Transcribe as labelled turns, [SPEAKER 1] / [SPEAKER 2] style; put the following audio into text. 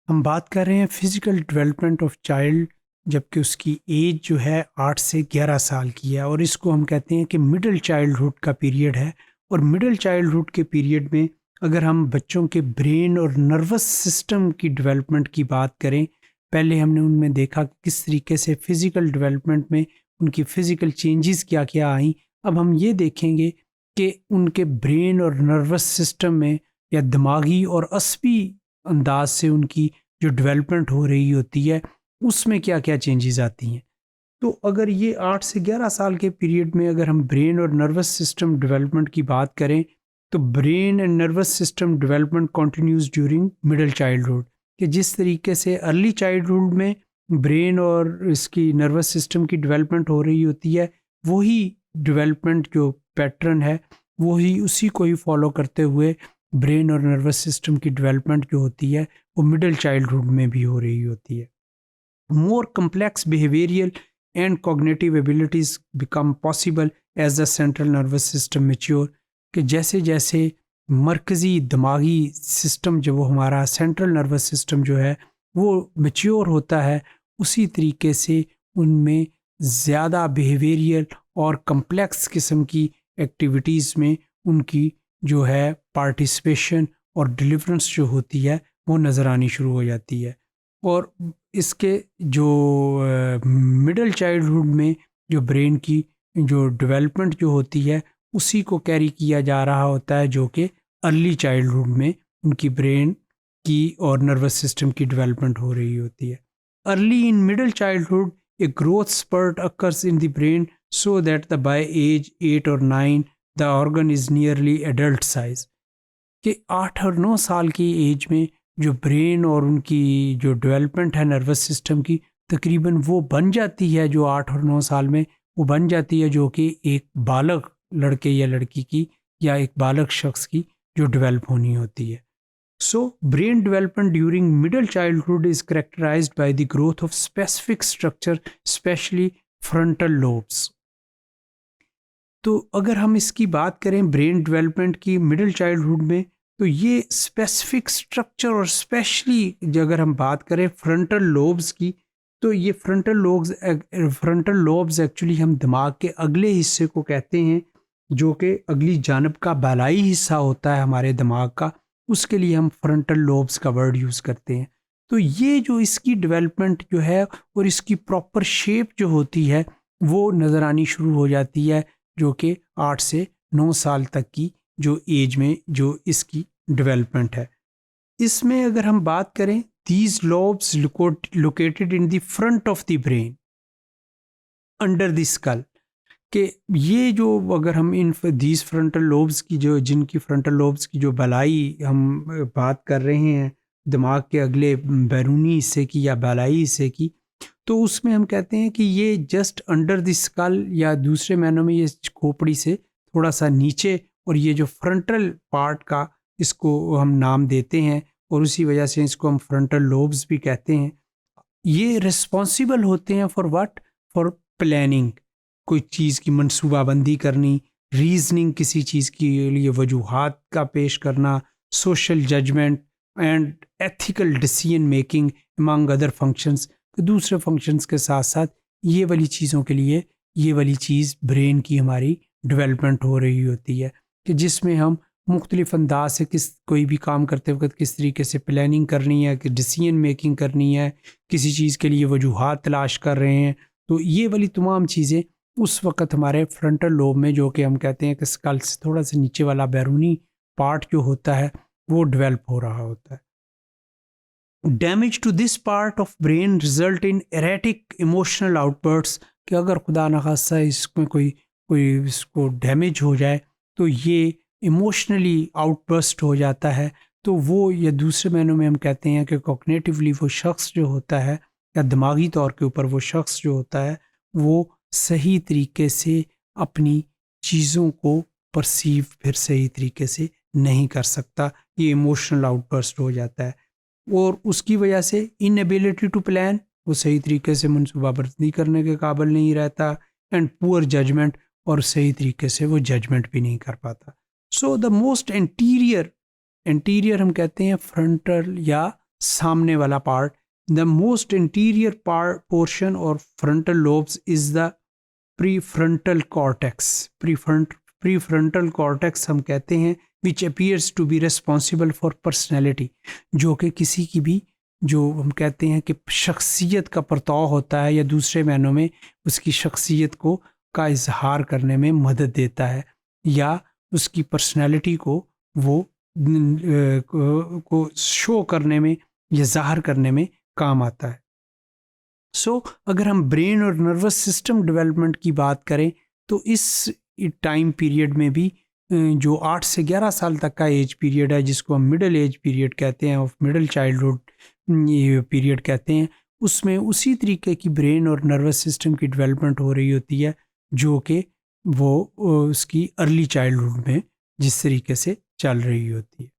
[SPEAKER 1] हम बात कर रहे हैं फिजिकल डेवलपमेंट ऑफ चाइल्ड, जबकि उसकी एज जो है 8 से 11 साल की है और इसको हम कहते हैं कि मिडिल चाइल्डहुड का पीरियड है। और मिडिल चाइल्डहुड के पीरियड में अगर हम बच्चों के ब्रेन और नर्वस सिस्टम की डेवलपमेंट की बात करें, पहले हमने उनमें देखा कि किस तरीके से फिजिकल डेवलपमेंट में उनकी फिजिकल चेंजेस क्या क्या आई। अब हम ये देखेंगे कि उनके ब्रेन और नर्वस सिस्टम में या दिमागी और अस्बी अंदाज से उनकी जो डेवलपमेंट हो रही होती है उसमें क्या क्या चेंजेस आती हैं। तो अगर ये 8 से 11 साल के पीरियड में अगर हम ब्रेन और नर्वस सिस्टम डेवलपमेंट की बात करें, तो brain and nervous system development continues during middle childhood. कि जिस तरीके से अर्ली चाइल्डहुड में ब्रेन और इसकी नर्वस सिस्टम की डेवलपमेंट हो रही होती है, वही डेवलपमेंट जो पैटर्न है वही उसी को ही फॉलो करते हुए ब्रेन और नर्वस सिस्टम की डेवलपमेंट जो होती है वो मिडिल चाइल्डहुड में भी हो रही होती है। More complex behavioral and cognitive abilities become possible as the central nervous system mature। कि जैसे जैसे मरकज़ी दिमागी सिस्टम जो वो हमारा सेंट्रल नर्वस सिस्टम जो है वो मेच्योर होता है, उसी तरीके से उनमें ज़्यादा बिहेवियरल और कम्प्लेक्स किस्म की एक्टिविटीज़ में उनकी जो है पार्टिसिपेशन और डिलीवरेंस जो होती है वो नज़र आनी शुरू हो जाती है। और इसके जो मिडिल चाइल्डहुड में जो ब्रेन की जो डेवलपमेंट जो होती है उसी को कैरी किया जा रहा होता है जो कि अर्ली चाइल्डहुड में उनकी ब्रेन की और नर्वस सिस्टम की डेवलपमेंट हो रही होती है। Early in middle childhood a growth spurt occurs in the brain so that the by age 8 और 9 the organ is nearly adult size. कि 8 और 9 साल की एज में जो ब्रेन और उनकी जो डेवलपमेंट है नर्वस सिस्टम की तकरीबन वो बन जाती है, जो 8 और 9 साल में वो बन जाती है जो कि एक बालग लड़के या लड़की की या एक बालग शख्स की जो डेवलप होनी होती है। So brain development during middle childhood is characterised by the growth of specific structure specially frontal lobes. तो अगर हम इसकी बात करें ब्रेन डेवलपमेंट की मिडिल चाइल्डहुड में, तो ये स्पेसिफिक स्ट्रक्चर और स्पेशली अगर हम बात करें फ्रंटल लोब्स की, तो ये फ्रंटल लोब्स एक्चुअली हम दिमाग के अगले हिस्से को कहते हैं जो कि अगली जानब का बालाई हिस्सा होता है हमारे दिमाग का, उसके लिए हम फ्रंटल लोब्स का वर्ड यूज़ करते हैं। तो ये जो इसकी डेवलपमेंट जो है और इसकी प्रॉपर शेप जो होती है वो नज़र आनी शुरू हो जाती है जो कि 8 से 9 साल तक की जो एज में जो इसकी डेवलपमेंट है। इसमें अगर हम बात करें, these lobes located in the front of the brain under the skull. कि ये जो अगर हम इन दीज फ्रंटल लोब्स की जो जिनकी फ्रंटल लोब्स की जो बलाई हम बात कर रहे हैं दिमाग के अगले बैरूनी हिस्से की या बालाई हिस्से की, तो उसमें हम कहते हैं कि ये जस्ट अंडर द स्कल या दूसरे मायनों में ये खोपड़ी से थोड़ा सा नीचे, और ये जो फ्रंटल पार्ट का इसको हम नाम देते हैं और उसी वजह से इसको हम फ्रंटल लोब्स भी कहते हैं। ये रिस्पॉन्सिबल होते हैं फॉर व्हाट, फॉर प्लानिंग, कोई चीज़ की मनसूबाबंदी करनी, रीजनिंग किसी चीज़ के लिए वजूहात का पेश करना, social judgment and ethical decision making among other functions. तो दूसरे फंक्शंस के साथ साथ ये वाली चीज़ों के लिए ये वाली चीज़ ब्रेन की हमारी डेवलपमेंट हो रही होती है कि जिसमें हम मुख्तलिफ अंदाज से कोई भी काम करते वक्त किस तरीके से प्लानिंग करनी है, कि डिसीजन मेकिंग करनी है, किसी चीज़ के लिए वजूहात तलाश कर रहे हैं। तो ये वाली तमाम चीज़ें उस वक़्त हमारे फ्रंटल लोब में, जो कि हम कहते हैं कि स्कल से थोड़ा सा नीचे वाला बैरूनी पार्ट जो होता है वो डेवलप हो रहा होता है। Damage to this part of brain result in erratic emotional outbursts. कि अगर खुदा न खास्ता इसमें कोई कोई इसको डैमेज हो जाए तो ये इमोशनली आउटबर्स्ट हो जाता है। तो वो या दूसरे मायनों में हम कहते हैं कि कॉग्निटिवली वो शख्स जो होता है या दिमागी तौर के ऊपर वो शख्स जो होता है वो सही तरीके से अपनी चीज़ों को परसीव फिर सही तरीके से नहीं कर सकता, ये इमोशनल आउटबर्स्ट हो जाता है। और उसकी वजह से इनएबिलिटी टू प्लान, वो सही तरीके से मनसूबाबंदी करने के काबिल नहीं रहता, एंड पुअर जजमेंट, और सही तरीके से वो जजमेंट भी नहीं कर पाता। सो द मोस्ट एंटीरियर हम कहते हैं फ्रंटल या सामने वाला part. The most interior part portion और frontal lobes is the prefrontal cortex. Prefrontal cortex हम कहते हैं which appears to be responsible for personality, जो कि किसी की भी जो हम कहते हैं कि शख्सियत का परताव होता है या दूसरे मायनों में उसकी शख्सियत को का इजहार करने में मदद देता है या उसकी पर्सनैलिटी को वो को शो करने में या ज़ाहिर करने में काम आता है। सो अगर हम ब्रेन और नर्वस सिस्टम डेवलपमेंट की बात करें तो इस टाइम पीरियड में भी जो 8 से 11 साल तक का एज पीरियड है, जिसको हम मिडिल एज पीरियड कहते हैं, ऑफ मिडिल चाइल्डहुड पीरियड कहते हैं, उसमें उसी तरीके की ब्रेन और नर्वस सिस्टम की डेवलपमेंट हो रही होती है जो कि वो उसकी अर्ली चाइल्डहुड में जिस तरीके से चल रही होती है।